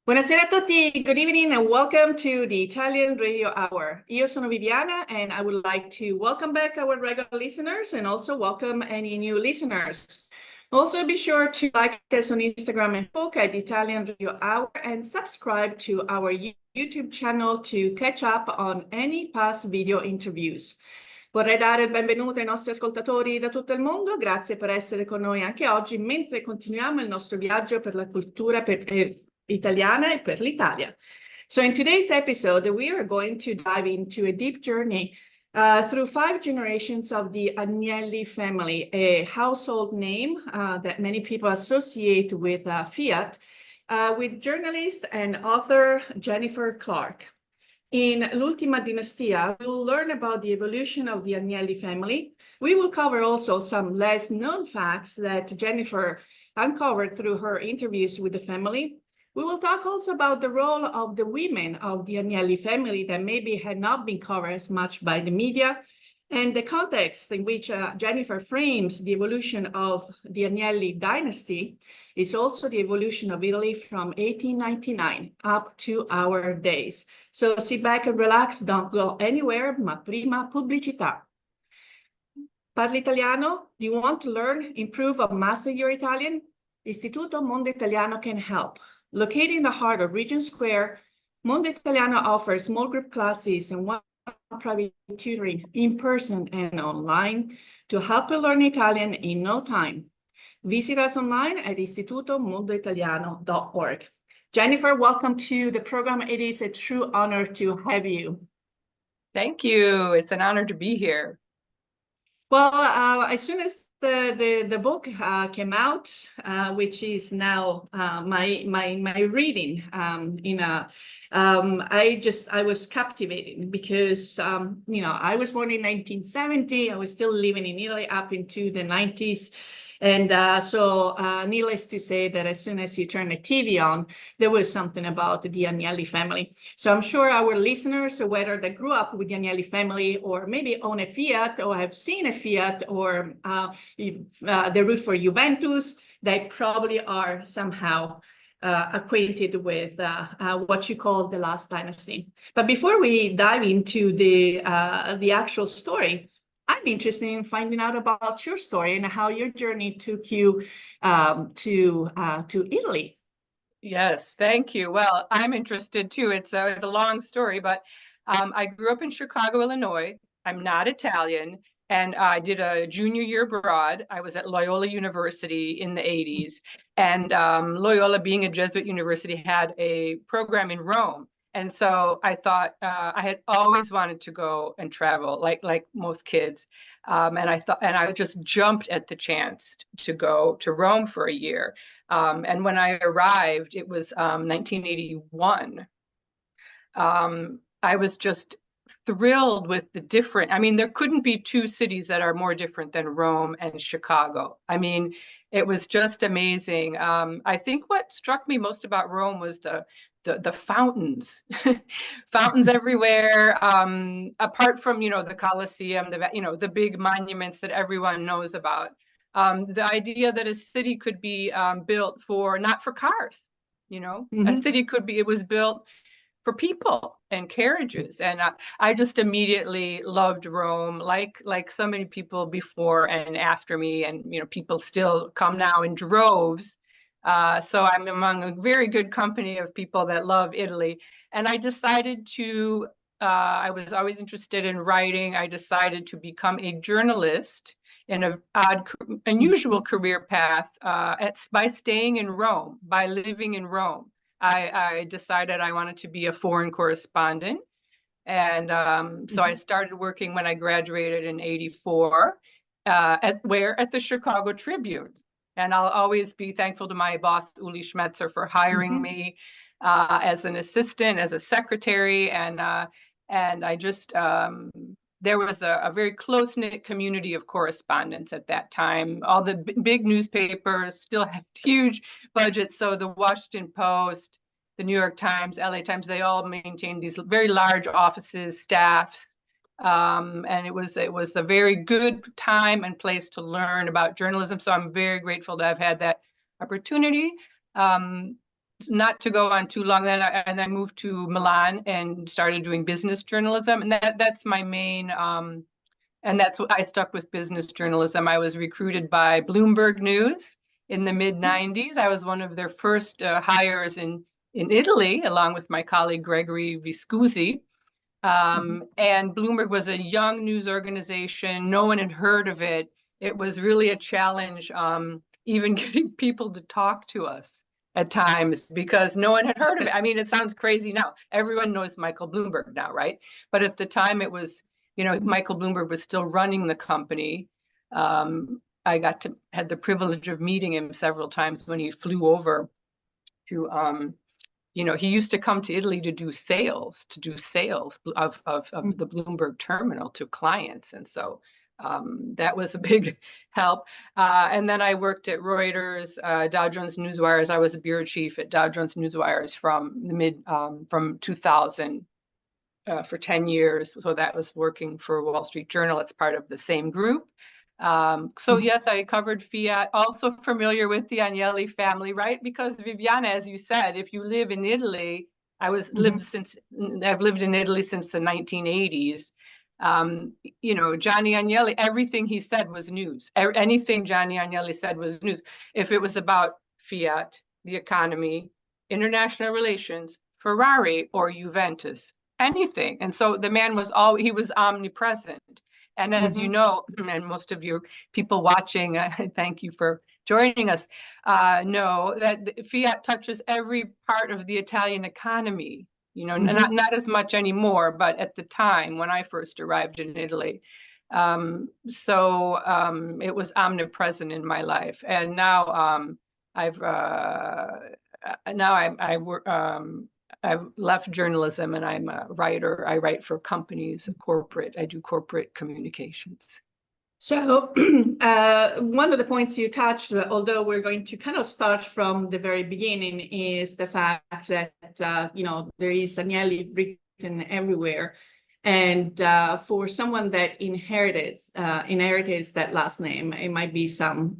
Buonasera a tutti, good evening and welcome to the Italian Radio Hour. Io sono Viviana and I would like to welcome back our regular listeners and also welcome any new listeners. Also be sure to like us on Instagram and Facebook at Italian Radio Hour and subscribe to our YouTube channel to catch up on any past video interviews. Vorrei dare il benvenuto ai nostri ascoltatori da tutto il mondo, grazie per essere con noi anche oggi mentre continuiamo il nostro viaggio per la cultura italiana e per l'Italia. So in today's episode, we are going to dive into a deep journey through 5 generations of the Agnelli family, a household name that many people associate with Fiat, with journalist and author Jennifer Clark. In L'Ultima Dinastia, we will learn about the evolution of the Agnelli family. We will cover also some less known facts that Jennifer uncovered through her interviews with the family. We will talk also about the role of the women of the Agnelli family that maybe had not been covered as much by the media, and the context in which Jennifer frames the evolution of the Agnelli dynasty is also the evolution of Italy from 1899 up to our days. So sit back and relax, don't go anywhere, ma prima pubblicità. Parli italiano? Do you want to learn, improve, or master your Italian? Istituto Mondo Italiano can help. Located in the heart of Regent Square, Mondo Italiano offers small group classes and one private tutoring in person and online to help you learn Italian in no time. Visit us online at istitutomondoitaliano.org. Jennifer, welcome to the program. It is a true honor to have you. Thank you. It's an honor to be here. Well, as soon as the book came out, which is now my reading. I was captivated because I was born in 1970. I was still living in Italy up into the 90s. And so needless to say that as soon as you turn the TV on, there was something about the Agnelli family. So I'm sure our listeners, whether they grew up with the Agnelli family or maybe own a Fiat or have seen a Fiat or they root for Juventus, they probably are somehow acquainted with what you call the last dynasty. But before we dive into the actual story, I'm interested in finding out about your story and how your journey took you to Italy. Yes, thank you. Well, I'm interested too. It's a long story, but I grew up in Chicago, Illinois. I'm not Italian, and I did a junior year abroad. I was at Loyola University in the 80s, and Loyola, being a Jesuit university, had a program in Rome. And so I thought I had always wanted to go and travel, like most kids, and I just jumped at the chance to go to Rome for a year. And when I arrived, it was 1981. I was just thrilled with the different. I mean, there couldn't be 2 cities that are more different than Rome and Chicago. I mean, it was just amazing. I think what struck me most about Rome was the fountains, fountains everywhere. Apart from the Colosseum, the big monuments that everyone knows about. The idea that a city could be built not for cars, a city it was built for people and carriages. And I just immediately loved Rome, like so many people before and after me, and people still come now in droves. So I'm among a very good company of people that love Italy. And I decided I was always interested in writing. I decided to become a journalist in an unusual career path by staying in Rome, by living in Rome. I decided I wanted to be a foreign correspondent. And so I started working when I graduated in 84 at the Chicago Tribune. And I'll always be thankful to my boss, Uli Schmetzer, for hiring me as an assistant, as a secretary. And I just, there was a very close-knit community of correspondents at that time. All the big newspapers still have huge budgets. So the Washington Post, the New York Times, LA Times, they all maintained these very large offices, staffs. And it was a very good time and place to learn about journalism. So I'm very grateful to have had that opportunity. not to go on too long, then I moved to Milan and started doing business journalism, and that's my main. And that's what I stuck with, business journalism. I was recruited by Bloomberg News in the mid '90s. I was one of their first hires in Italy, along with my colleague Gregory Viscusi. And Bloomberg was a young news organization. No one had heard of it. It was really a challenge, even getting people to talk to us at times, because no one had heard of it. I mean, it sounds crazy now. Everyone knows Michael Bloomberg now, right? But at the time, it was, Michael Bloomberg was still running the company. I had the privilege of meeting him several times when he flew over to he used to come to Italy to do sales of the Bloomberg terminal to clients. And so that was a big help. And then I worked at Reuters, Dow Jones Newswires. I was a bureau chief at Dow Jones Newswires from 2000 for 10 years. So that was working for Wall Street Journal. It's part of the same group. So yes, I covered Fiat, also familiar with the Agnelli family, right? Because Viviana, as you said, if you live in Italy, I've lived in Italy since the 1980s. Gianni Agnelli, everything he said was news. Anything Gianni Agnelli said was news. If it was about Fiat, the economy, international relations, Ferrari, or Juventus, anything. And so the man was omnipresent. And as you know, and most of you people watching, thank you for joining us, know that Fiat touches every part of the Italian economy. Not as much anymore, but at the time when I first arrived in Italy. So it was omnipresent in my life. And now I've left journalism and I'm a writer. I write for companies, I do corporate communications. So one of the points you touched, although we're going to kind of start from the very beginning, is the fact that, there is Agnelli written everywhere. And for someone that inherits that last name, it might be some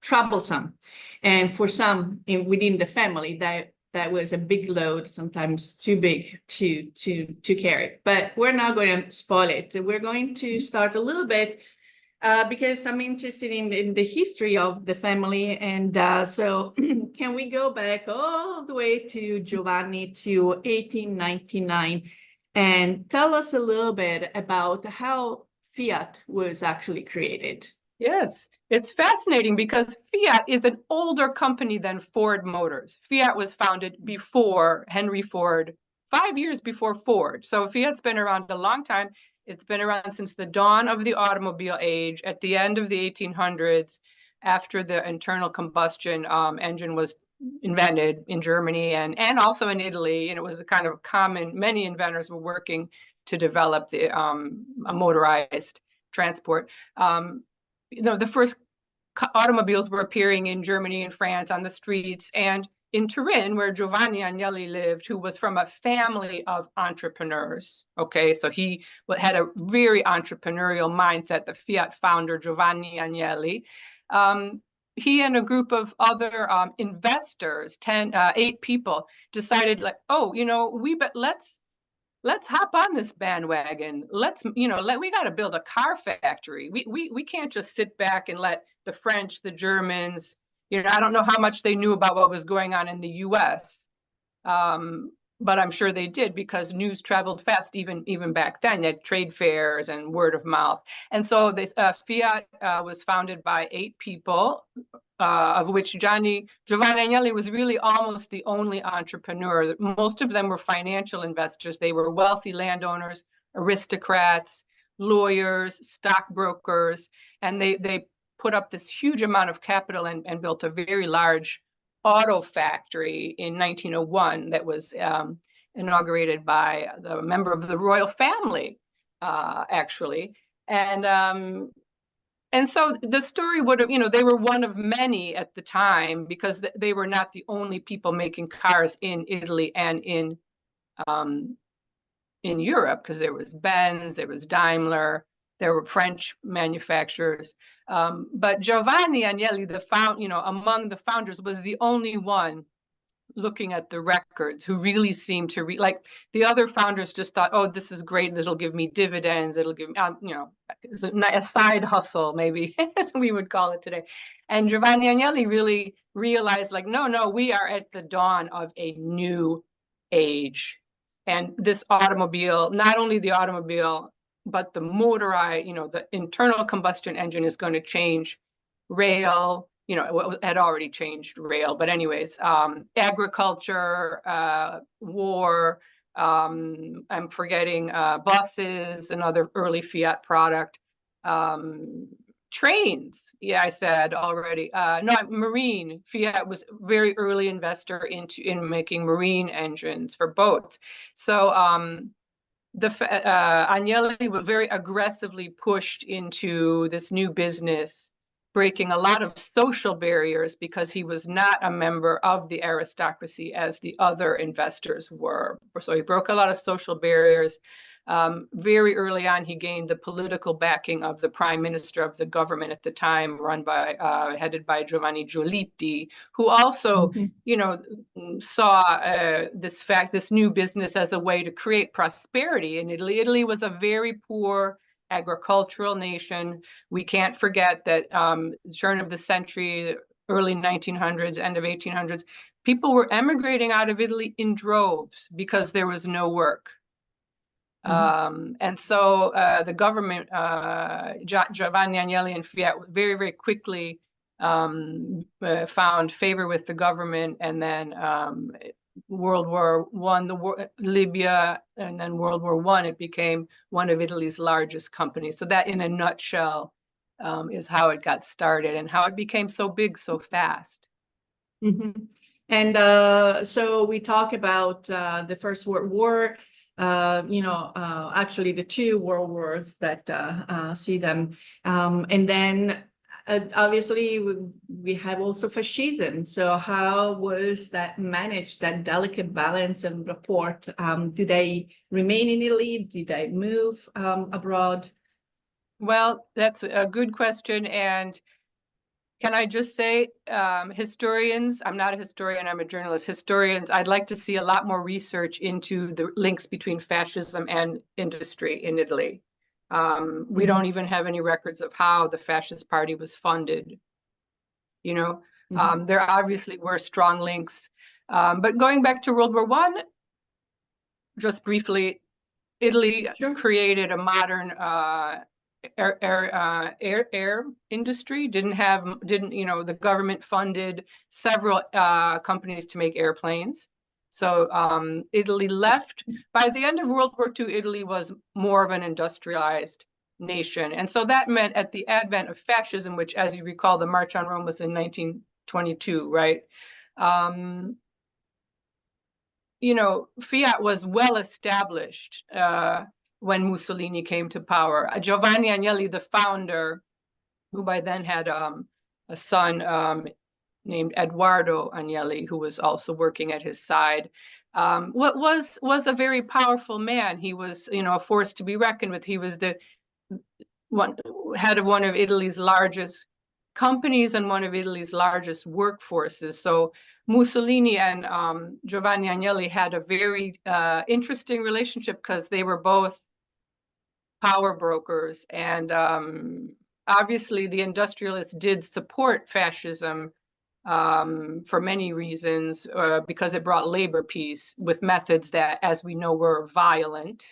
troublesome. And for some within the family, that was a big load, sometimes too big to carry. But we're not going to spoil it. We're going to start a little bit because I'm interested in the history of the family. And so can we go back all the way to Giovanni to 1899 and tell us a little bit about how Fiat was actually created? Yes. It's fascinating because Fiat is an older company than Ford Motors. Fiat was founded before Henry Ford, 5 years before Ford. So Fiat's been around a long time. It's been around since the dawn of the automobile age, at the end of the 1800s, after the internal combustion engine was invented in Germany and also in Italy. And it was a kind of common, many inventors were working to develop the a motorized transport. The first automobiles were appearing in Germany and France on the streets, and in Turin, where Giovanni Agnelli lived, who was from a family of entrepreneurs. Okay, so he had a very entrepreneurial mindset, the Fiat founder, Giovanni Agnelli. He and a group of other investors, 8 people, decided let's hop on this bandwagon. We got to build a car factory. We can't just sit back and let the French, the Germans, I don't know how much they knew about what was going on in the US. But I'm sure they did, because news traveled fast even back then at trade fairs and word of mouth. And so this Fiat was founded by 8 people, of which Giovanni Agnelli was really almost the only entrepreneur. Most of them were financial investors. They were wealthy landowners, aristocrats, lawyers, stockbrokers, and they put up this huge amount of capital and built a very large auto factory in 1901 that was inaugurated by the member of the royal family, actually. And so the story would have, they were one of many at the time, because they were not the only people making cars in Italy and in Europe, because there was Benz, there was Daimler, there were French manufacturers. But Giovanni Agnelli, among the founders, was the only one looking at the records, who really seemed to like the other founders just thought, oh, this is great, it'll give me dividends, it'll give me, you know, a side hustle, maybe, as we would call it today. And Giovanni Agnelli really realized, like, no, we are at the dawn of a new age. And this automobile, not only the automobile, but the motorized, you know, the internal combustion engine is going to change rail, you know, it had already changed rail, but anyways, agriculture, war, I'm forgetting buses, another early Fiat product, trains. Yeah, I said already. No, marine. Fiat was a very early investor in making marine engines for boats. So Agnelli very aggressively pushed into this new business, breaking a lot of social barriers because he was not a member of the aristocracy as the other investors were. So he broke a lot of social barriers. Very early on, he gained the political backing of the prime minister of the government at the time, headed by Giovanni Giolitti, who also, you know, saw this new business as a way to create prosperity in Italy. Italy was a very poor agricultural nation. We can't forget that turn of the century, early 1900s, end of 1800s, people were emigrating out of Italy in droves because there was no work. And so the government, Giovanni Agnelli and Fiat, very, very quickly found favor with the government, and then World War I, Libya, and then World War I, it became one of Italy's largest companies. So that, in a nutshell, is how it got started and how it became so big so fast. And so we talk about the First World War. You know, actually the two world wars that see them. And then obviously we have also fascism. So how was that managed, that delicate balance and rapport? Do they remain in Italy? Did they move abroad? Well, that's a good question. And can I just say, historians, I'm not a historian, I'm a journalist, historians, I'd like to see a lot more research into the links between fascism and industry in Italy. We don't even have any records of how the Fascist Party was funded. You know, there obviously were strong links. But going back to World War I, just briefly, Italy created a modern air industry. Didn't you know, the government funded several companies to make airplanes. So Italy left. By the end of World War II, Italy was more of an industrialized nation. And so that meant, at the advent of fascism, which, as you recall, the March on Rome was in 1922, right? You know, Fiat was well established when Mussolini came to power. Giovanni Agnelli, the founder, who by then had a son named Edoardo Agnelli, who was also working at his side, was a very powerful man. He was, you know, a force to be reckoned with. He was the head of one of Italy's largest companies and one of Italy's largest workforces. So Mussolini and Giovanni Agnelli had a very interesting relationship because they were both power brokers. And obviously the industrialists did support fascism for many reasons, because it brought labor peace with methods that, as we know, were violent.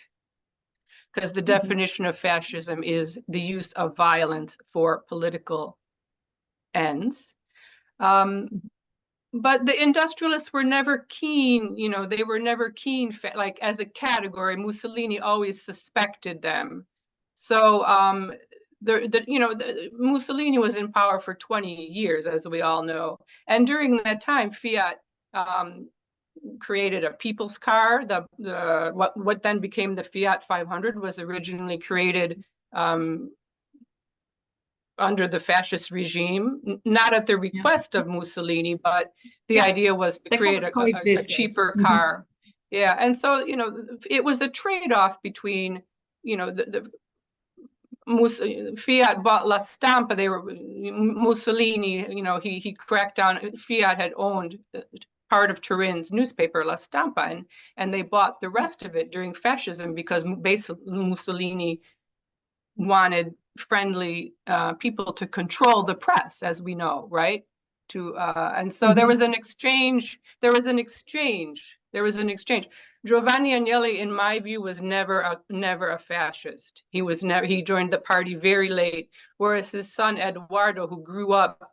Because the definition of fascism is the use of violence for political ends. But the industrialists were never keen, you know, they were never keen, like, as a category. Mussolini always suspected them. So Mussolini was in power for 20 years, as we all know. And during that time, Fiat created a people's car. What then became the Fiat 500 was originally created under the fascist regime, not at the request of Mussolini, but the idea was to create a cheaper car. Yeah, and so, you know, it was a trade-off between, you know, Fiat bought La Stampa. They were Mussolini, you know, he cracked down. Fiat had owned part of Turin's newspaper, La Stampa, and they bought the rest of it during fascism because basically Mussolini wanted friendly people to control the press, as we know, right? And so there was an exchange. Giovanni Agnelli, in my view, was never a fascist. He joined the party very late, whereas his son Edoardo, who grew up,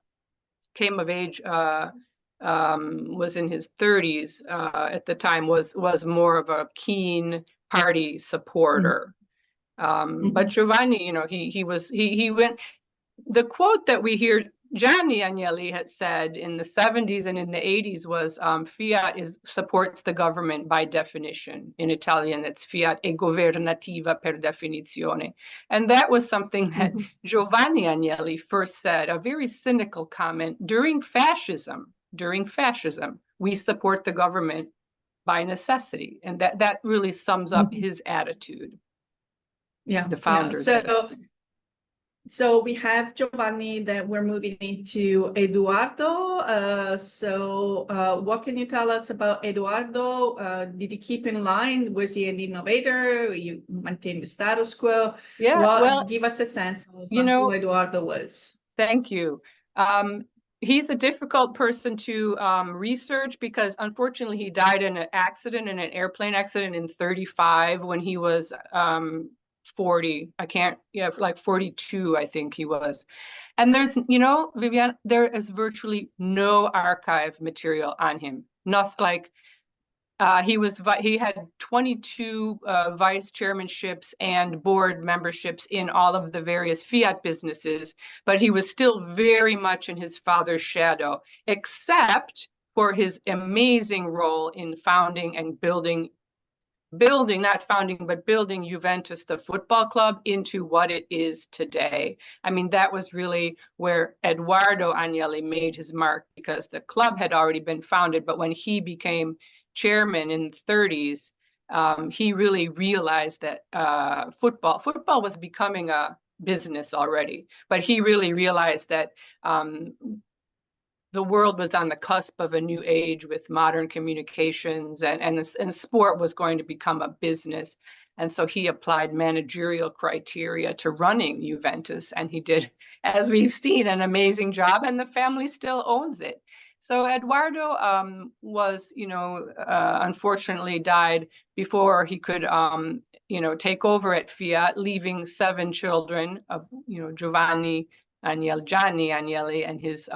came of age, was in his 30s at the time, was more of a keen party supporter. But Giovanni, he went. The quote that we hear Gianni Agnelli had said in the 70s and in the 80s was Fiat supports the government by definition. In Italian, it's Fiat è governativa per definizione. And that was something that Giovanni Agnelli first said, a very cynical comment during fascism. We support the government by necessity. And that really sums up his attitude. Yeah, the founders. So we have Giovanni, that we're moving into Edoardo. What can you tell us about Edoardo? Did he keep in line? Was he an innovator? You maintain the status quo? Yeah, well, give us a sense of who Edoardo was. Thank you. He's a difficult person to research because unfortunately he died in an airplane accident in 1935 when he was 40. Like 42, I think he was. And there's, Vivian, there is virtually no archive material on him. Nothing like he had 22 vice chairmanships and board memberships in all of the various Fiat businesses, but he was still very much in his father's shadow, except for his amazing role in founding and building Juventus, the football club, into what it is today. I mean, that was really where Eduardo Agnelli made his mark, because the club had already been founded, but when he became chairman in the 30s, he really realized that football was becoming a business already, but he really realized that the world was on the cusp of a new age with modern communications, and sport was going to become a business. And so he applied managerial criteria to running Juventus, and he did, as we've seen, an amazing job, and the family still owns it. So Eduardo was, unfortunately died before he could, take over at Fiat, leaving 7 children of, Gianni Agnelli and his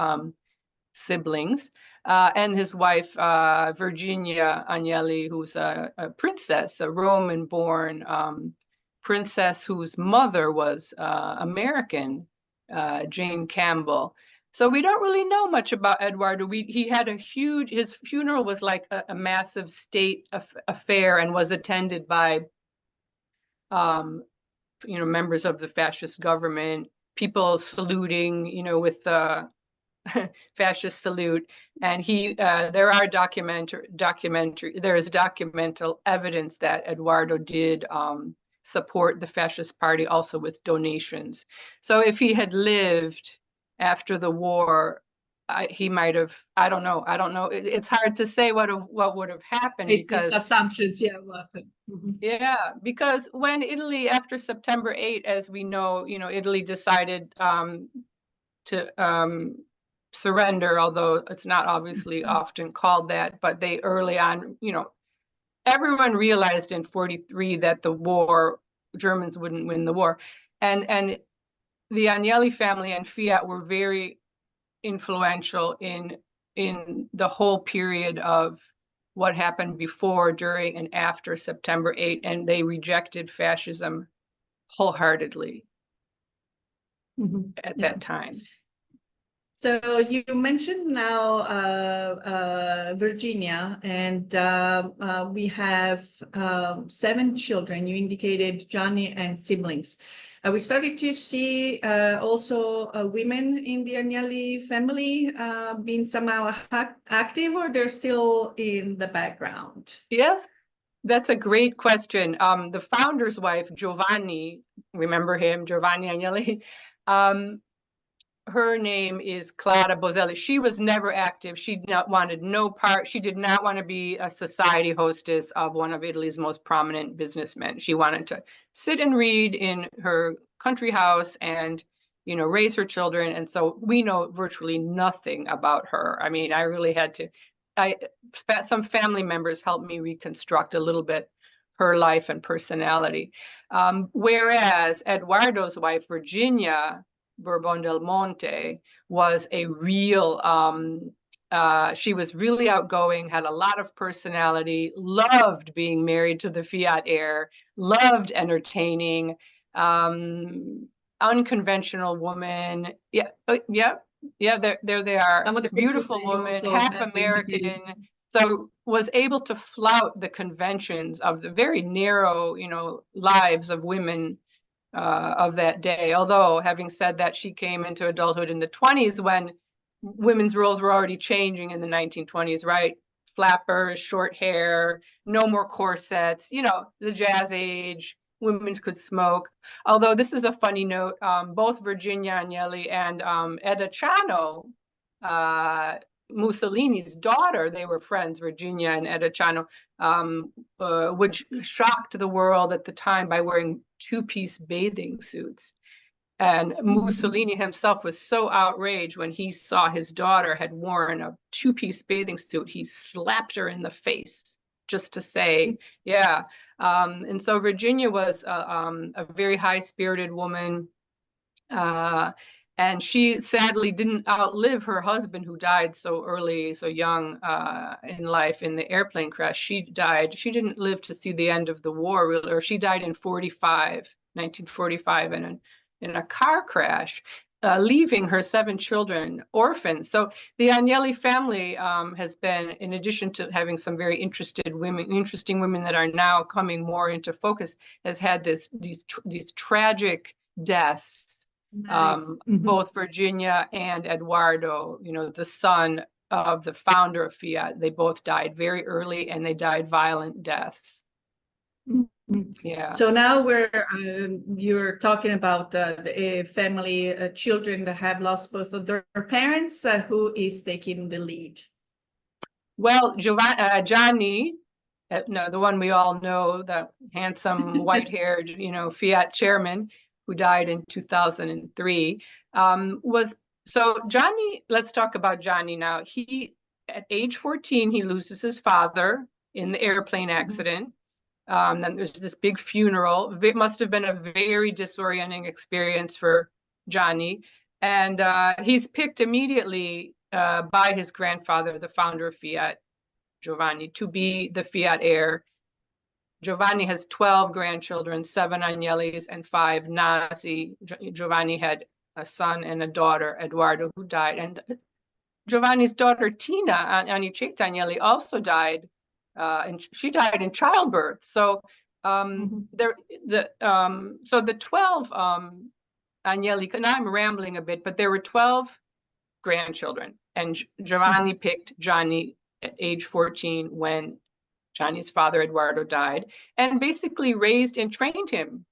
siblings, and his wife, Virginia Agnelli, who's a princess, a Roman-born princess whose mother was American, Jane Campbell. So we don't really know much about Eduardo. He had his funeral was like a massive state affair and was attended by, members of the fascist government, people saluting, with the fascist salute. And there is documental evidence that Eduardo did support the fascist party also with donations. So if he had lived after the war, he might have, I don't know. It's hard to say what would have happened, because it's assumptions. Yeah, because when Italy, after September 8, as we know, Italy decided to surrender, although it's not obviously often called that, but they early on, everyone realized in 1943 that Germans wouldn't win the war. And the Agnelli family and Fiat were very influential in the whole period of what happened before, during, and after September 8, and they rejected fascism wholeheartedly at that time. So you mentioned now Virginia, and we have 7 children. You indicated Gianni and siblings. We started to see also women in the Agnelli family being somehow active, or they're still in the background? Yes, that's a great question. The founder's wife, Giovanni, remember him, Giovanni Agnelli? her name is Clara Bozelli. She was never active. She wanted no part. She did not want to be a society hostess of one of Italy's most prominent businessmen. She wanted to sit and read in her country house and, you know, raise her children. And so we know virtually nothing about her. I mean, I really had to, some family members helped me reconstruct a little bit her life and personality. Whereas Edoardo's wife, Virginia Bourbon del Monte, was a real, she was really outgoing, had a lot of personality, loved being married to the Fiat heir, loved entertaining, unconventional woman. Yeah, there they are. Some of the Beautiful woman, half American. So was able to flout the conventions of the very narrow, you know, lives of women of that day. Although, having said that, she came into adulthood in the 20s when women's roles were already changing in the 1920s, right? Flappers, short hair, no more corsets, you know, the jazz age, women could smoke. Although this is a funny note, both Virginia Agnelli and Eda Ciano, Mussolini's daughter, they were friends, Virginia and Eda Ciano, which shocked the world at the time by wearing two-piece bathing suits. And Mussolini himself was so outraged when he saw his daughter had worn a two-piece bathing suit. He slapped her in the face just to say, yeah. And so Virginia was a very high-spirited woman. And she sadly didn't outlive her husband, who died so early, so young in life in the airplane crash. She died. She didn't live to see the end of the war, or she died in 1945, in a car crash, leaving her 7 children orphans. So the Agnelli family has been, in addition to having some very interesting women that are now coming more into focus, has had these tragic deaths. Both Virginia and Edoardo, you know, the son of the founder of Fiat, they both died very early, and they died violent deaths. Yeah. So now you're talking about the family, children that have lost both of their parents. Who is taking the lead? Well, Gianni, no, the one we all know, the handsome white-haired, you know, Fiat chairman, who died in 2003, so Gianni, let's talk about Gianni now. He, at age 14, he loses his father in the airplane accident. Then there's this big funeral. It must have been a very disorienting experience for Gianni. And he's picked immediately by his grandfather, the founder of Fiat, Giovanni, to be the Fiat heir. Giovanni has 12 grandchildren, 7 Agnellis and 5 Nasi. Giovanni had a son and a daughter, Edoardo, who died. And Giovanni's daughter, Tina, Anicetta Agnelli, also died. And she died in childbirth. So so the 12 Agnelli, now I'm rambling a bit, but there were 12 grandchildren. And Giovanni picked Gianni at age 14 when Gianni's father, Edoardo, died, and basically raised and trained him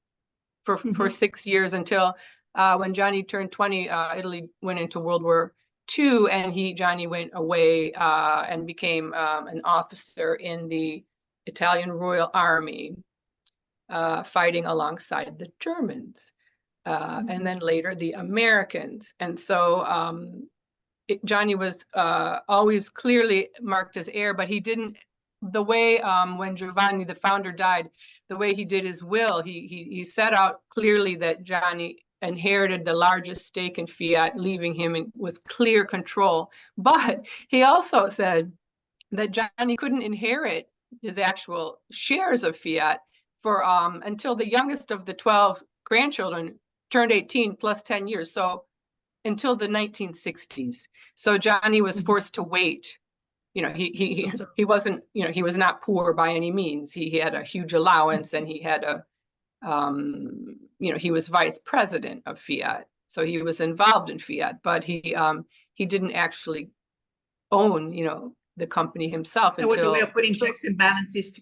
for 6 years until when Gianni turned 20, Italy went into World War II, and Gianni went away and became an officer in the Italian Royal Army, fighting alongside the Germans, and then later the Americans. And so Gianni was always clearly marked as heir, but he didn't, the way when Giovanni, the founder, died, the way he did his will, he set out clearly that Gianni inherited the largest stake in Fiat, leaving him with clear control. But he also said that Gianni couldn't inherit his actual shares of Fiat for until the youngest of the 12 grandchildren turned 18 plus 10 years. So until the 1960s. So Gianni was forced to wait. You know, he wasn't, you know, he was not poor by any means. He had a huge allowance, and he had a you know, he was vice president of Fiat, so he was involved in Fiat, but he didn't actually own, you know, the company himself. It was a way of putting checks and balances to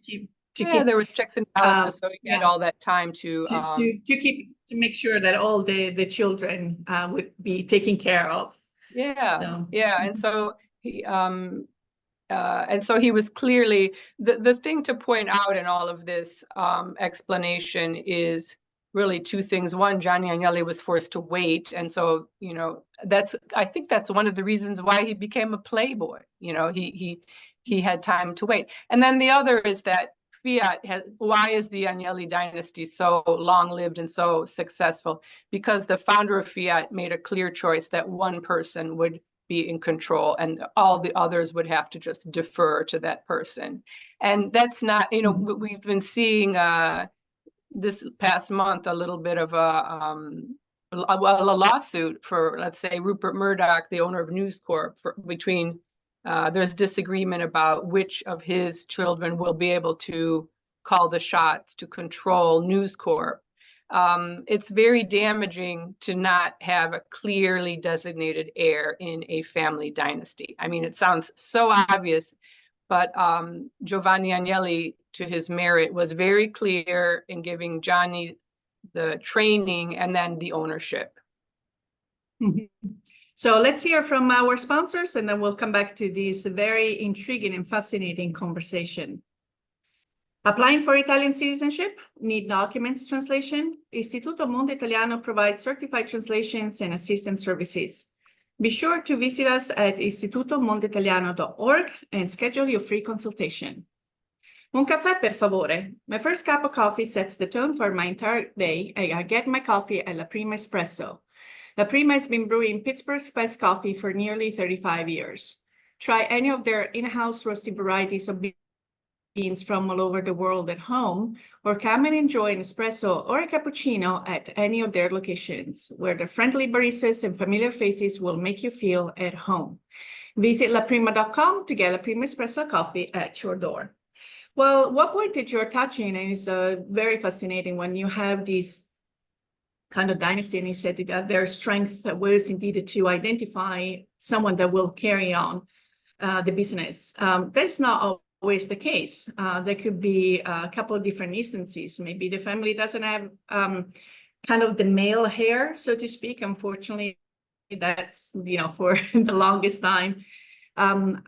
yeah, there was checks and balances, so he had all that time to make sure that all the children would be taken care of. Yeah, So. yeah, and so he was clearly the thing to point out in all of this explanation is really two things. One, Gianni Agnelli was forced to wait, and so I think that's one of the reasons why he became a playboy. He had time to wait, and then the other is that why is the Agnelli dynasty so long-lived and so successful? Because the founder of Fiat made a clear choice that one person would be in control and all the others would have to just defer to that person. And that's not, we've been seeing this past month a little bit of a lawsuit for, let's say, Rupert Murdoch, the owner of News Corp, between there's disagreement about which of his children will be able to call the shots to control News Corp. It's very damaging to not have a clearly designated heir in a family dynasty. I mean, it sounds so obvious, but Giovanni Agnelli, to his merit, was very clear in giving Gianni the training and then the ownership. Mm-hmm. So let's hear from our sponsors, and then we'll come back to this very intriguing and fascinating conversation. Applying for Italian citizenship? Need documents translation? Istituto Mondo Italiano provides certified translations and assistance services. Be sure to visit us at istitutomondoitaliano.org and schedule your free consultation. Un caffè, per favore. My first cup of coffee sets the tone for my entire day. I get my coffee at La Prima Espresso. La Prima has been brewing Pittsburgh Spice coffee for nearly 35 years. Try any of their in-house roasted varieties of beans from all over the world at home, or come and enjoy an espresso or a cappuccino at any of their locations, where the friendly baristas and familiar faces will make you feel at home. Visit laprima.com to get La Prima Espresso coffee at your door. Well, what point that you're touching is very fascinating when you have these kind of dynasty, and you said that their strength was indeed to identify someone that will carry on the business. That's not always the case. There could be a couple of different instances. Maybe the family doesn't have kind of the male hair, so to speak. Unfortunately, that's, for the longest time,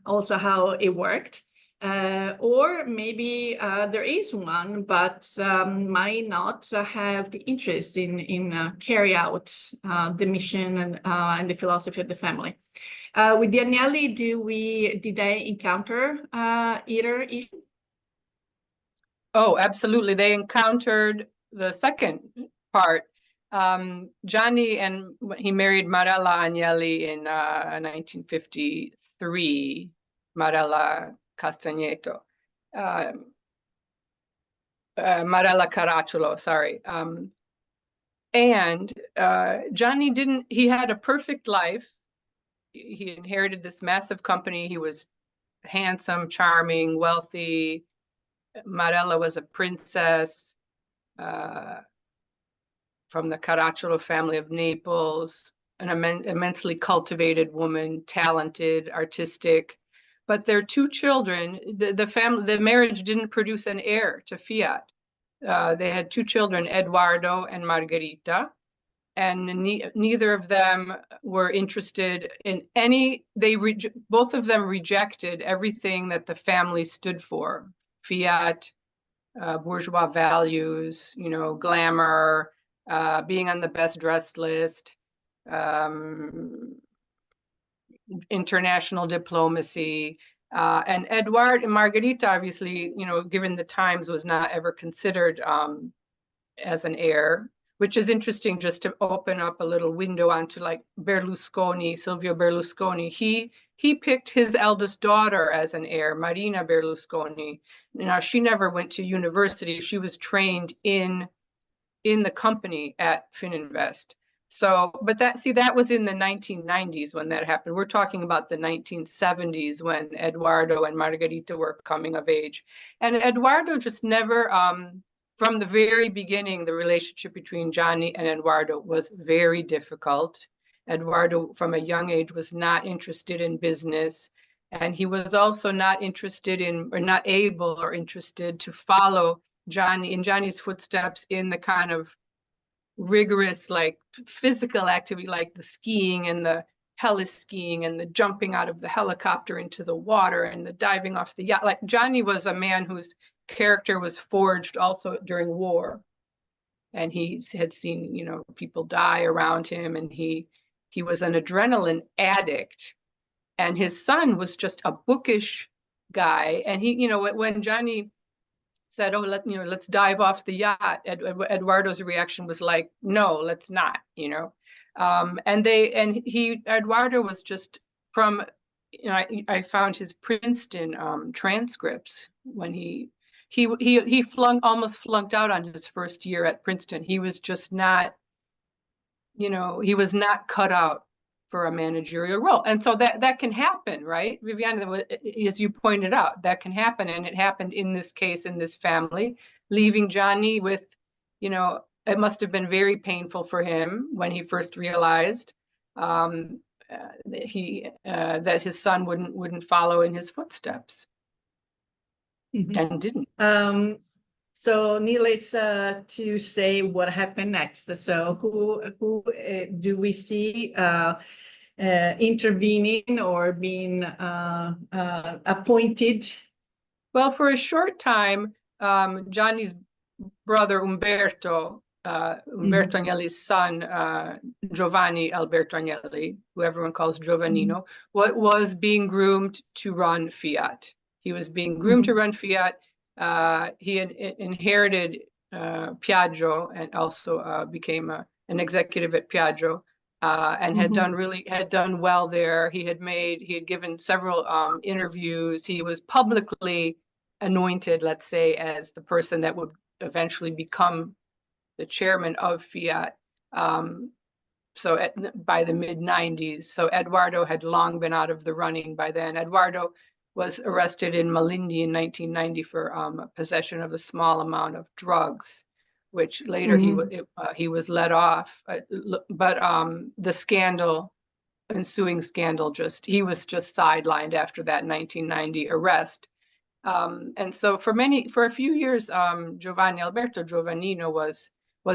also how it worked. Or maybe there is one, but might not have the interest in carry out the mission and the philosophy of the family. With the Agnelli, did they encounter either issue? Oh, absolutely. They encountered the second part. Gianni, and he married Marella Agnelli in 1953, Marella Castagneto, Marella Caracciolo, sorry. And Gianni he had a perfect life. He inherited this massive company. He was handsome, charming, wealthy. Marella was a princess from the Caracciolo family of Naples, an immensely cultivated woman, talented, artistic. But their two children, the marriage didn't produce an heir to Fiat. They had two children, Edoardo and Margherita, and neither of them were interested in any. Both of them rejected everything that the family stood for: Fiat, bourgeois values, glamour, being on the best dressed list, international diplomacy. And Eduardo and Margherita, obviously, given the times, was not ever considered as an heir, which is interesting, just to open up a little window onto like Berlusconi, Silvio Berlusconi. He picked his eldest daughter as an heir, Marina Berlusconi. She never went to university. She was trained in the company at Fininvest. So, but that was in the 1990s when that happened. We're talking about the 1970s when Edoardo and Margherita were coming of age. And Edoardo just never, from the very beginning, the relationship between Gianni and Edoardo was very difficult. Edoardo, from a young age, was not interested in business. And he was also not interested in, or not able or interested to follow Johnny's footsteps in the kind of rigorous, like physical activity, like the skiing and the heli-skiing and the jumping out of the helicopter into the water and the diving off the yacht. Like Gianni was a man whose character was forged also during war. And he had seen, you know, people die around him, and he was an adrenaline addict. And his son was just a bookish guy. And he, you know, when Gianni said, "Oh, let's dive off the yacht," Eduardo's reaction was like, "No, let's not," you know. Eduardo was just from, you know, I found his Princeton transcripts when he almost flunked out on his first year at Princeton. He was just not, you know, he was not cut out for a managerial role. And so that can happen, right, Viviana? As you pointed out, that can happen. And it happened in this case, in this family, leaving Gianni with, you know, it must have been very painful for him when he first realized that his son wouldn't follow in his footsteps. And didn't. So needless to say, what happened next? So who do we see intervening or being appointed? Well, for a short time, Gianni's brother Umberto Agnelli's son, Giovanni Alberto Agnelli, who everyone calls Giovannino, was being groomed to run Fiat. He was being groomed to run Fiat. He had inherited Piaggio, and also became an executive at Piaggio, and had done well there. He had given several interviews. He was publicly anointed, let's say, as the person that would eventually become the chairman of Fiat. By the mid-90s. So Edoardo had long been out of the running by then. Edoardo was arrested in Malindi in 1990 for possession of a small amount of drugs, which later he was let off. But the ensuing scandal, he was just sidelined after that 1990 arrest. And so for a few years, Giovanni Alberto Giovannino was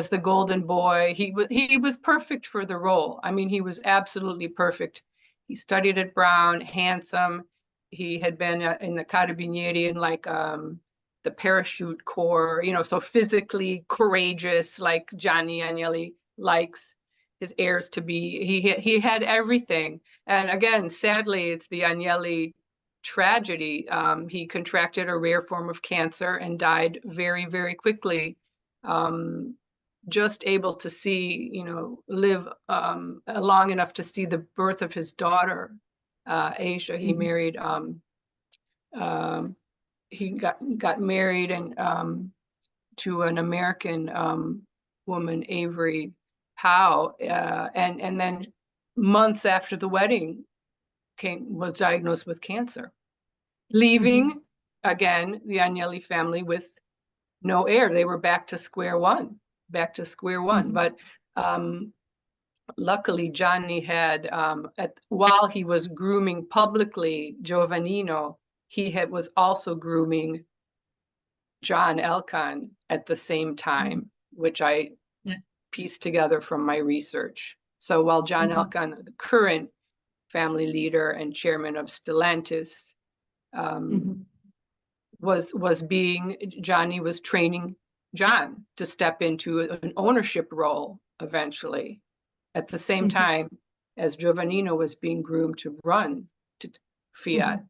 the golden boy. He was perfect for the role. I mean, he was absolutely perfect. He studied at Brown, handsome. He had been in the Carabinieri in like the parachute corps, you know, so physically courageous, like Gianni Agnelli likes his heirs to be. He had everything. And again, sadly, it's the Agnelli tragedy. He contracted a rare form of cancer and died very, very quickly. Just able to see, you know, live long enough to see the birth of his daughter, Asia. He married, he got married and to an American woman, Avery Howe, and then months after the wedding was diagnosed with cancer, leaving again the Agnelli family with no heir. They were back to square one. But luckily Gianni had, while he was grooming publicly Giovannino, was also grooming John Elkann at the same time, which I pieced together from my research. So while John Elkann, the current family leader and chairman of Stellantis, Gianni was training John to step into an ownership role eventually, at the same time as Giovannino was being groomed to run to Fiat.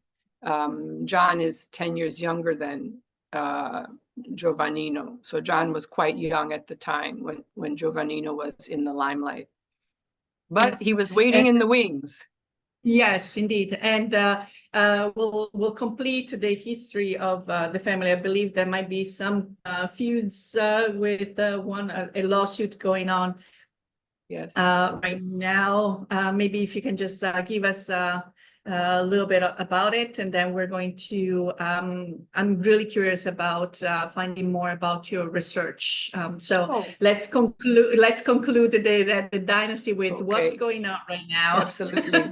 John is 10 years younger than Giovannino. So John was quite young at the time when Giovannino was in the limelight. But he was waiting in the wings. Yes, indeed. And we'll complete the history of the family. I believe there might be some feuds with a lawsuit going on right now. Maybe if you can just give us a little bit about it, and then we're going to, I'm really curious about finding more about your research. Let's conclude the dynasty with what's going on right now. Absolutely.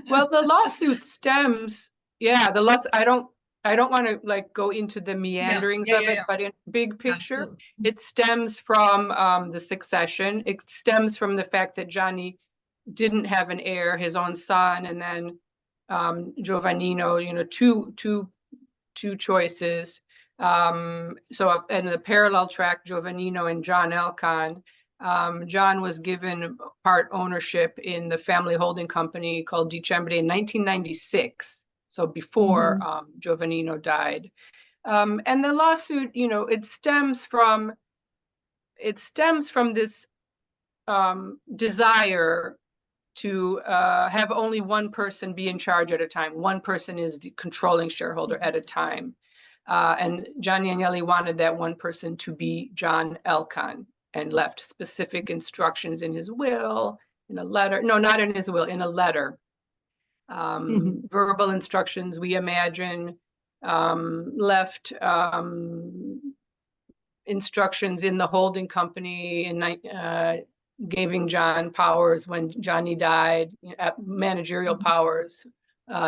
Well, the lawsuit stems yeah, the loss, I don't want to like go into the meanderings of it, but in big picture, Absolutely. it stems from the succession. It stems from the fact that Gianni didn't have an heir, his own son, and then Giovannino, you know, two choices. So in the parallel track, Giovannino and John Elkann, John was given part ownership in the family holding company called Dicembre in 1996. So before Giovannino died. And the lawsuit, you know, it stems from this desire to have only one person be in charge at a time. One person is the controlling shareholder at a time. And Gianni Agnelli wanted that one person to be John Elkann, and left specific instructions in his will, in a letter. No, not in his will, in a letter. Verbal instructions, we imagine, left instructions in the holding company, and giving John powers when Gianni died, managerial powers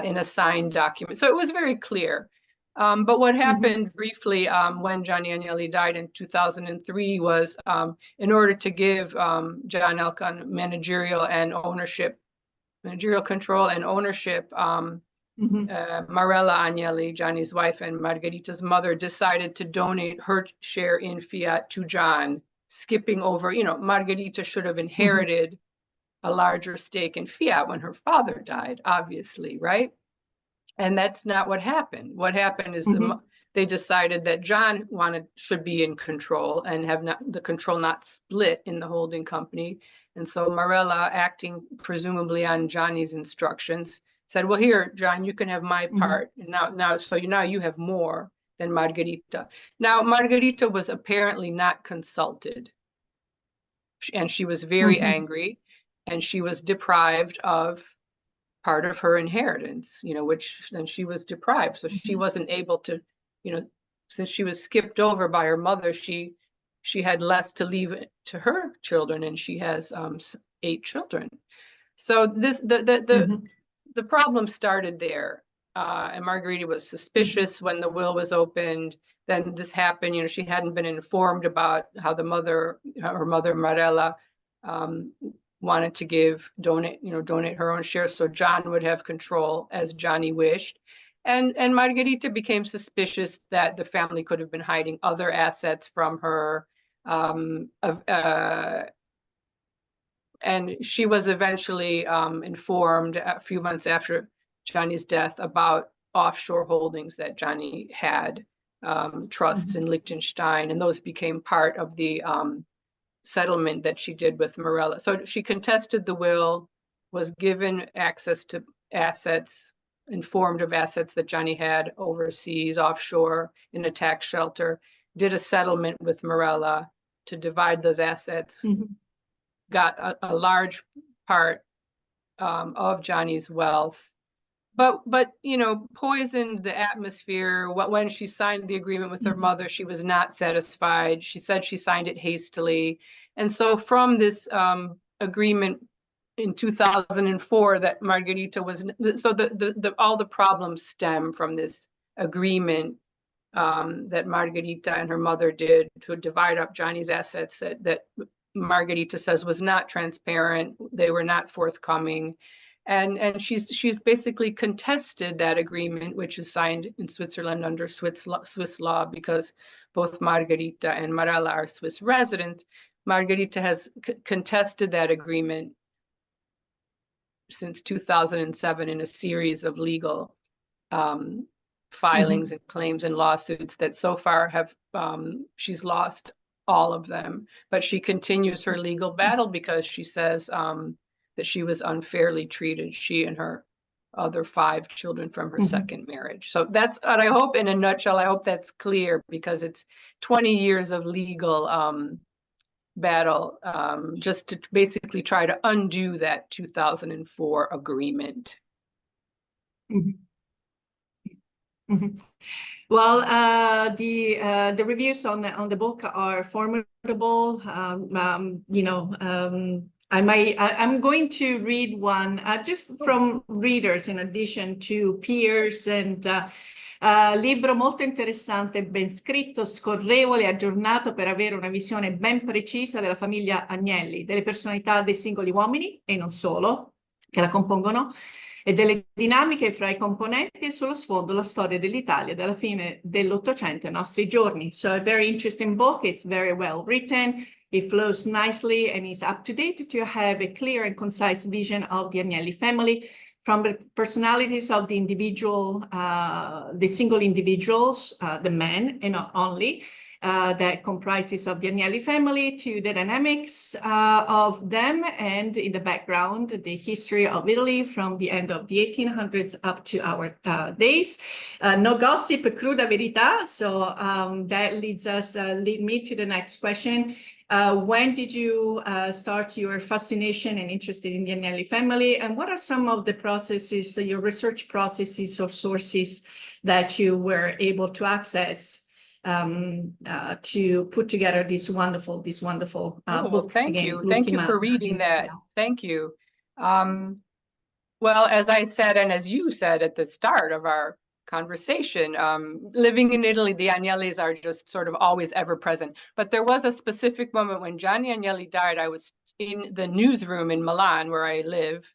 in a signed document. So it was very clear. But what happened briefly when Gianni Agnelli died in 2003 was, in order to give John Elkann managerial control and ownership, Marella Agnelli, Gianni's wife and Margherita's mother, decided to donate her share in Fiat to John, skipping over, you know, Margherita should have inherited a larger stake in Fiat when her father died, obviously, right? And that's not what happened. What happened is they decided that John should be in control and have the control not split in the holding company. And so Marella, acting presumably on Gianni's instructions, said, well, here, John, you can have my part. And now you have more than Margherita. Now, Margherita was apparently not consulted. And she was very angry, and she was deprived of part of her inheritance, you know, which then she was deprived. So she wasn't able to, you know, since she was skipped over by her mother, she had less to leave to her children, and she has 8 children. So the problem started there, and Margherita was suspicious when the will was opened. Then this happened. You know, she hadn't been informed about how her mother Marella wanted to donate her own shares, so John would have control as Gianni wished. And Margherita became suspicious that the family could have been hiding other assets from her. And she was eventually informed a few months after Gianni's death about offshore holdings that Gianni had, trusts in Liechtenstein, and those became part of the settlement that she did with Marella. So she contested the will, was given access to assets, informed of assets that Gianni had overseas, offshore, in a tax shelter, did a settlement with Marella to divide those assets, got a large part of Gianni's wealth, but you know, poisoned the atmosphere. When she signed the agreement with her mother, she was not satisfied. She said she signed it hastily, and so from this agreement in 2004 that Margherita was, so all the problems stem from this agreement that Margherita and her mother did to divide up Gianni's assets that Margherita says was not transparent. They were not forthcoming. And she's basically contested that agreement, which is signed in Switzerland under Swiss law, because both Margherita and Marella are Swiss residents. Margherita has contested that agreement since 2007 in a series of legal filings and claims and lawsuits that so far have, she's lost all of them. But she continues her legal battle because she says that she was unfairly treated, she and her other 5 children from her second marriage. So that's what I hope, in a nutshell, I hope that's clear, because it's 20 years of legal battle just to basically try to undo that 2004 agreement. Well, the reviews on the book are formidable. You know, I'm going to read one just from readers in addition to peers, and libro molto interessante, ben scritto, scorrevole, aggiornato per avere una visione ben precisa della famiglia Agnelli, delle personalità dei singoli uomini e non solo che la compongono, e delle dinamiche fra i componenti, e sullo sfondo la storia dell'Italia dalla fine dell'Ottocento ai nostri giorni. So a very interesting book. It's very well written. It flows nicely and is up to date to have a clear and concise vision of the Agnelli family, from the personalities of the individual, the single individuals, the men, and not only, that comprises of the Agnelli family, to the dynamics of them, and in the background, the history of Italy from the end of the 1800s up to our days. No gossip, cruda verità. So that lead me to the next question. When did you start your fascination and interest in the Agnelli family? And what are some of the processes, your research processes or sources that you were able to access to put together this wonderful book? Thank again, you. Thank you for reading that. Thank you. Well, as I said, and as you said at the start of our conversation, living in Italy, the Agnellis are just sort of always ever present. But there was a specific moment when Gianni Agnelli died. I was in the newsroom in Milan, where I live,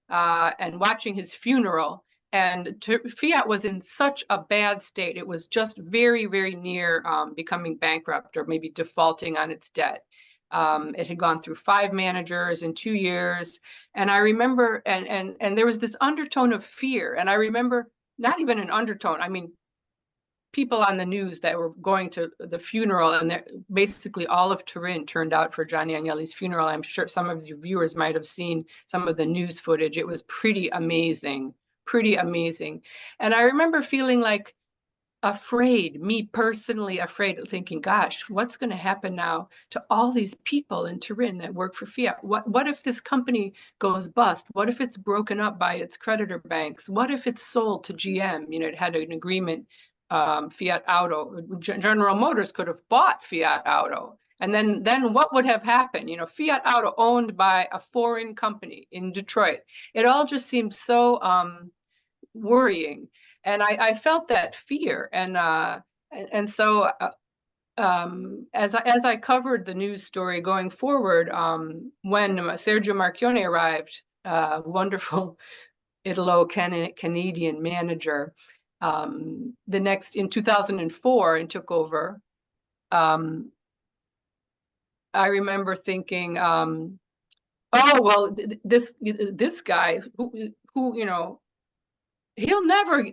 and watching his funeral. And Fiat was in such a bad state. It was just very, very near becoming bankrupt or maybe defaulting on its debt. It had gone through 5 managers in 2 years. And I remember, and there was this undertone of fear. And I remember, not even an undertone, I mean, people on the news that were going to the funeral, and basically all of Turin turned out for Gianni Agnelli's funeral. I'm sure some of you viewers might have seen some of the news footage. It was pretty amazing. And I remember feeling like afraid, me personally afraid, thinking, gosh, what's going to happen now to all these people in Turin that work for Fiat? What if this company goes bust? What if it's broken up by its creditor banks? What if it's sold to GM? You know, it had an agreement, Fiat Auto. General Motors could have bought Fiat Auto. And then what would have happened? You know, Fiat Auto owned by a foreign company in Detroit. It all just seemed so worrying, and I felt that fear, and so as I covered the news story going forward, when Sergio Marchionne arrived, wonderful Italo-Canadian manager, in 2004 and took over. I remember thinking, oh well, this guy who you know, he'll never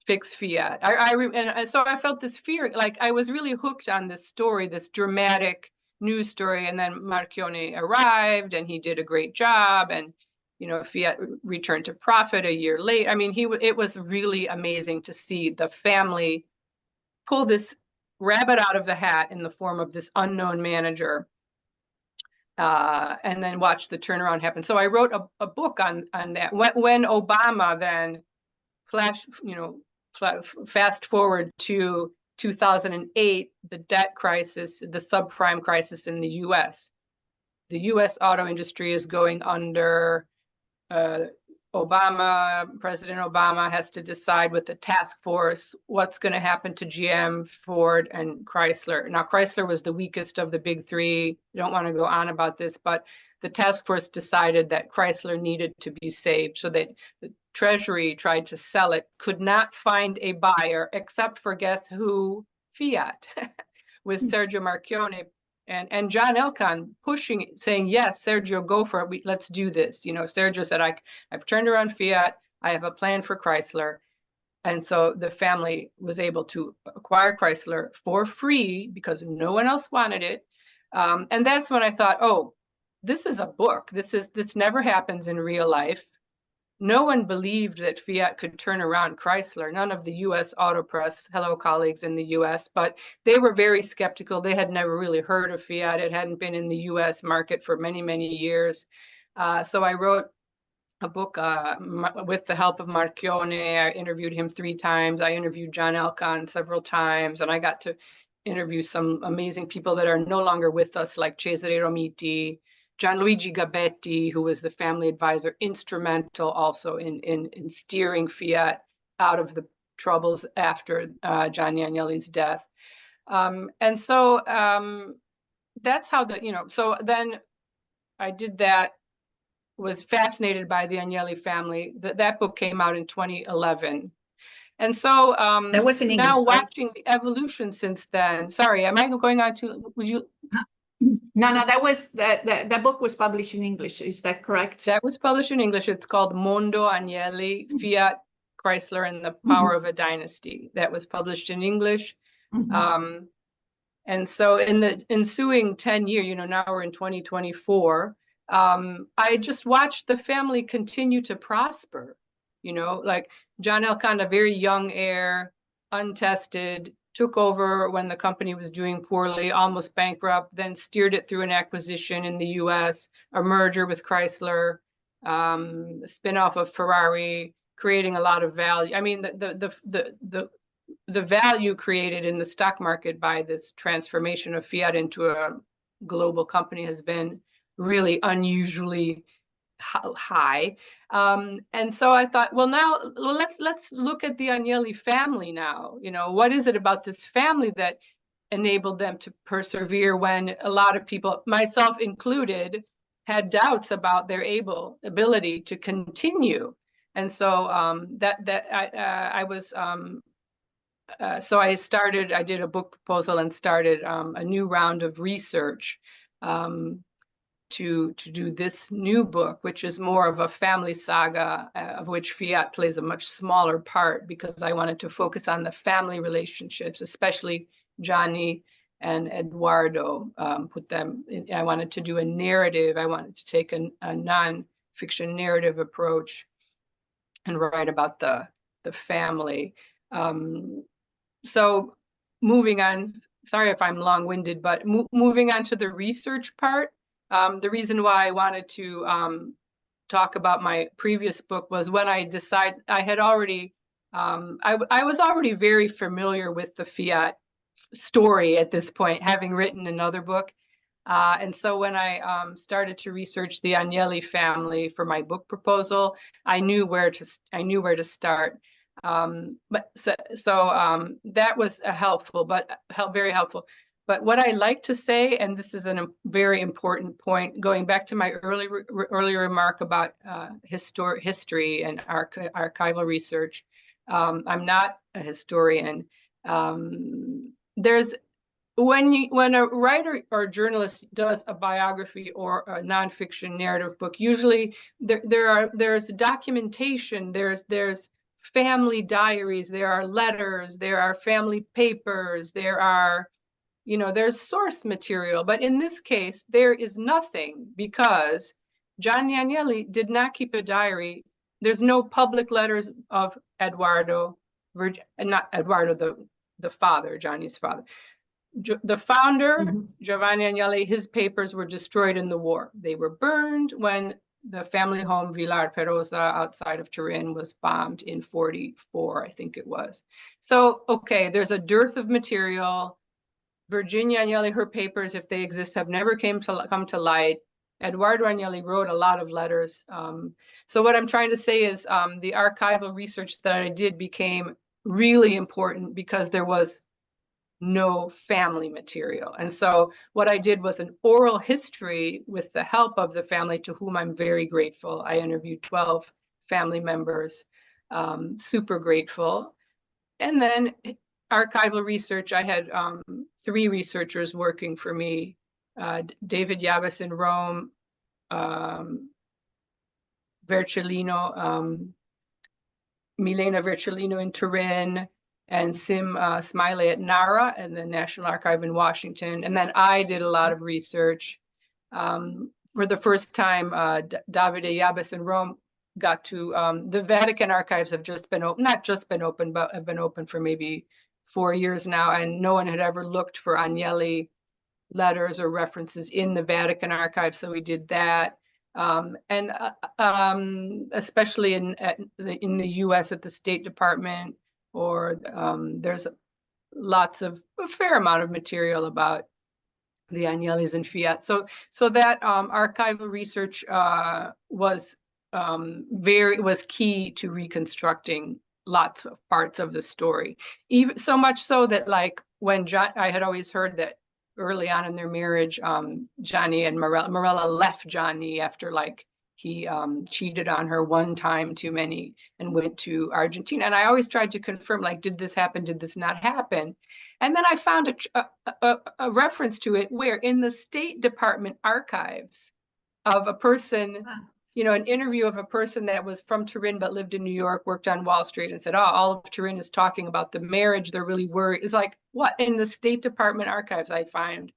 fix Fiat. And so I felt this fear, like I was really hooked on this story, this dramatic news story. And then Marchionne arrived, and he did a great job. And you know, Fiat returned to profit a year late. I mean, it was really amazing to see the family pull this rabbit out of the hat in the form of this unknown manager, and then watch the turnaround happen. So I wrote a book on that. When Obama then fast forward to 2008, the debt crisis, the subprime crisis in the US. The US auto industry is going under. President Obama has to decide with the task force what's going to happen to GM, Ford, and Chrysler. Now, Chrysler was the weakest of the big 3. I don't want to go on about this, but the task force decided that Chrysler needed to be saved, so that the Treasury tried to sell it, could not find a buyer except for, guess who? Fiat, with Sergio Marchionne and John Elkann pushing, saying, yes, Sergio, go for it. Let's do this. You know, Sergio said, I've turned around Fiat. I have a plan for Chrysler. And so the family was able to acquire Chrysler for free because no one else wanted it. And that's when I thought, oh, this is a book. This never happens in real life. No one believed that Fiat could turn around Chrysler. None of the US auto press, hello colleagues in the US, but they were very skeptical. They had never really heard of Fiat. It hadn't been in the US market for many, many years. So I wrote a book with the help of Marchionne. I interviewed him 3 times. I interviewed John Elkann several times, and I got to interview some amazing people that are no longer with us, like Cesare Romiti, Gianluigi Gabetti, who was the family advisor, instrumental also in steering Fiat out of the troubles after Gianni Agnelli's death. And so that's how so then I did that, was fascinated by the Agnelli family. That book came out in 2011. And so that was in English, now right? watching the evolution since then. Sorry, am I going on to, would you? No, that was that book was published in English. Is that correct? That was published in English. It's called Mondo Agnelli, Fiat, Chrysler, and the Power of a Dynasty. That was published in English. And so in the ensuing 10 years, now we're in 2024, I just watched the family continue to prosper, like John Elkann, a very young heir, untested, took over when the company was doing poorly, almost bankrupt, then steered it through an acquisition in the US, a merger with Chrysler, a spin-off of Ferrari, creating a lot of value. I mean, the value created in the stock market by this transformation of Fiat into a global company has been really unusually high. And so I thought, well, let's look at the Agnelli family now. What is it about this family that enabled them to persevere when a lot of people, myself included, had doubts about their ability to continue. And so so I did a book proposal and started a new round of research to do this new book, which is more of a family saga, of which Fiat plays a much smaller part, because I wanted to focus on the family relationships, especially Gianni and Edoardo. I wanted to do a narrative. I wanted to take a non-fiction narrative approach and write about the family. So moving on, sorry if I'm long-winded, but moving on to the research part. The reason why I wanted to talk about my previous book was when I decided I had already, I was already very familiar with the Fiat story at this point, having written another book. And so when I started to research the Agnelli family for my book proposal, I knew where to start. But that was very helpful. But what I like to say, and this is a very important point, going back to my earlier remark about history and archival research, I'm not a historian. When a writer or journalist does a biography or a nonfiction narrative book, usually there's documentation, there's family diaries, there are letters, there are family papers, there's source material. But in this case, there is nothing, because Gianni Agnelli did not keep a diary. There's no public letters of Edoardo, not Edoardo, the father, Gianni's father. The founder, Giovanni Agnelli, his papers were destroyed in the war. They were burned when the family home Villar Perosa outside of Turin was bombed in 1944, I think it was. So, okay, there's a dearth of material. Virginia Agnelli, her papers, if they exist, have never come to light. Edoardo Agnelli wrote a lot of letters. So what I'm trying to say is the archival research that I did became really important because there was no family material. And so what I did was an oral history with the help of the family, to whom I'm very grateful. I interviewed 12 family members, super grateful. And then archival research, I had 3 researchers working for me, David Yabas in Rome, Vercellino, Milena Vercellino in Turin, and Sim Smiley at NARA and the National Archive in Washington. And then I did a lot of research. For the first time, Davide Yabas in Rome got to, the Vatican archives have just been open, not just been open, but have been open for maybe 4 years now, and no one had ever looked for Agnelli letters or references in the Vatican archive, so we did that. And especially in the US at the State Department, or there's a fair amount of material about the Agnellis and Fiat. So that archival research was key to reconstructing lots of parts of the story. Even so much so that, like, when I had always heard that early on in their marriage, Gianni and Marella left Gianni after, like, he cheated on her one time too many and went to Argentina. And I always tried to confirm, like, did this happen? Did this not happen? And then I found a reference to it where in the State Department archives of a person, you know, an interview of a person that was from Turin but lived in New York, worked on Wall Street, and said, oh, all of Turin is talking about the marriage. They're really worried. It's like, what? In the State Department archives, I find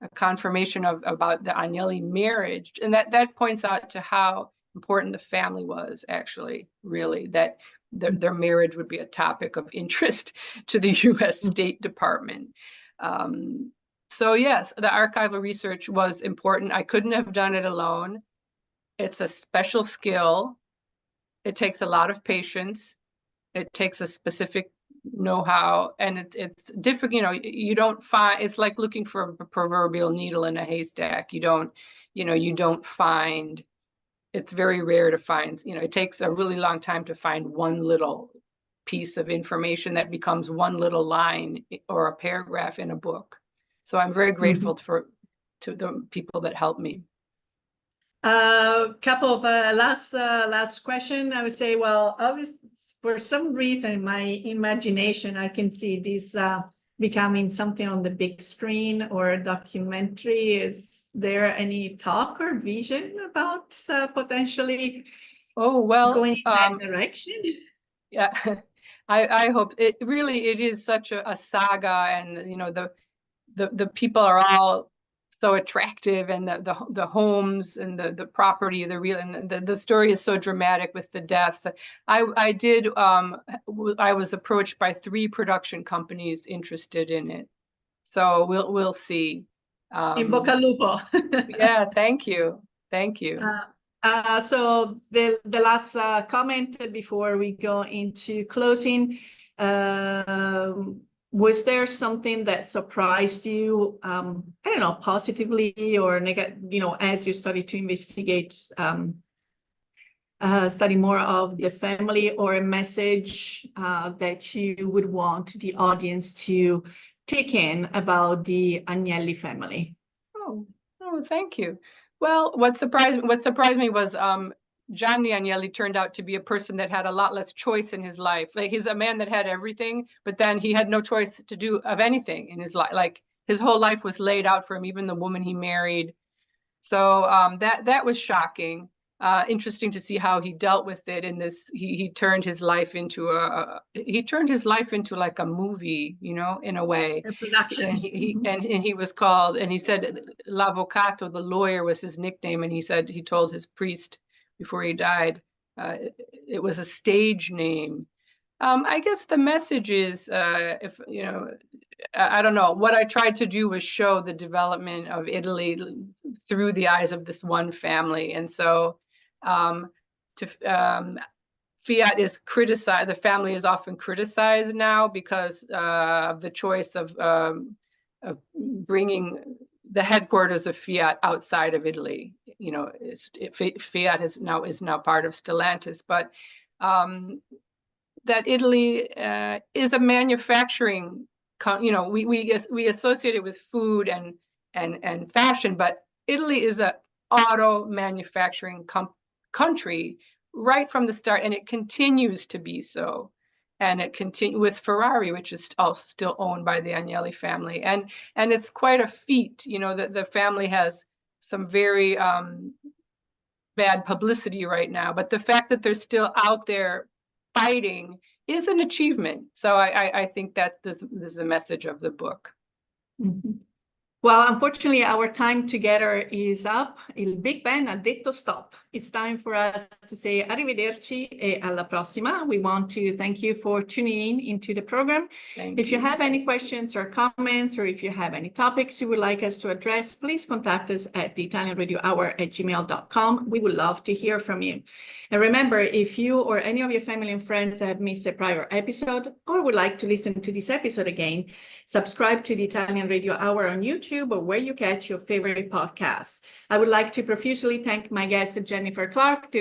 a confirmation about the Agnelli marriage. And that points out to how important the family was, actually, really, that their marriage would be a topic of interest to the US State Department. So yes, the archival research was important. I couldn't have done it alone. It's a special skill. It takes a lot of patience. It takes a specific know-how, and it's difficult. You know, you don't find, it's like looking for a proverbial needle in a haystack. You don't find, it's very rare to find, you know, it takes a really long time to find one little piece of information that becomes one little line or a paragraph in a book. So I'm very grateful to the people that helped me. Couple of last question. I would say, well, obviously, for some reason, my imagination, I can see this becoming something on the big screen or a documentary. Is there any talk or vision about potentially going in that direction? Yeah, I hope it really, it is such a saga, and you know, the people are all so attractive, and the homes and the property, the real, and the story is so dramatic with the deaths. I was approached by 3 production companies interested in it, so we'll see. In bocca al lupo. Yeah, thank you. So the last comment before we go into closing. Was there something that surprised you, I don't know, positively or negative, you know, as you started to investigate, study more of the family, or a message that you would want the audience to take in about the Agnelli family? Oh, thank you. Well, what surprised me was Gianni Agnelli turned out to be a person that had a lot less choice in his life. Like, he's a man that had everything, but then he had no choice to do of anything in his life. Like, his whole life was laid out for him, even the woman he married. So that was shocking. Interesting to see how he dealt with it in this. He turned his life into like a movie, you know, in a way. A production. And he was called, and he said L'Avvocato, the lawyer, was his nickname, and he said he told his priest before he died, it was a stage name. I guess the message is, if you know, I don't know, what I tried to do was show the development of Italy through the eyes of this one family. And so Fiat is criticized, the family is often criticized now because of the choice of bringing the headquarters of Fiat outside of Italy. You know, Fiat is now part of Stellantis, but that Italy is a manufacturing, you know, we associate it with food and fashion, but Italy is a auto manufacturing country right from the start, and it continues to be so. And it continues with Ferrari, which is also still owned by the Agnelli family, and it's quite a feat, you know, that the family has some very bad publicity right now, but the fact that they're still out there fighting is an achievement. So I think that this is the message of the book. Mm-hmm. Well, unfortunately, our time together is up. Il Big Ben ha detto stop. It's time for us to say arrivederci e alla prossima. We want to thank you for tuning in into the program. If you have any questions or comments, or if you have any topics you would like us to address, please contact us at theitalianradiohour@gmail.com. We would love to hear from you. And remember, if you or any of your family and friends have missed a prior episode or would like to listen to this episode again, subscribe to the Italian Radio Hour on YouTube YouTube or where you catch your favorite podcasts. I would like to profusely thank my guest, Jennifer Clark,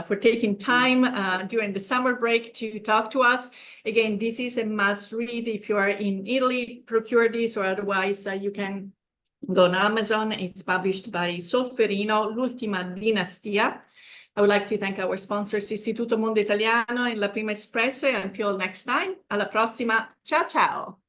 for taking time during the summer break to talk to us. Again, this is a must read. If you are in Italy, procure this, or otherwise you can go on Amazon. It's published by Solferino, L'ultima dinastia. I would like to thank our sponsors, Istituto Mondo Italiano and La Prima Espresso. Until next time, alla prossima. Ciao, ciao.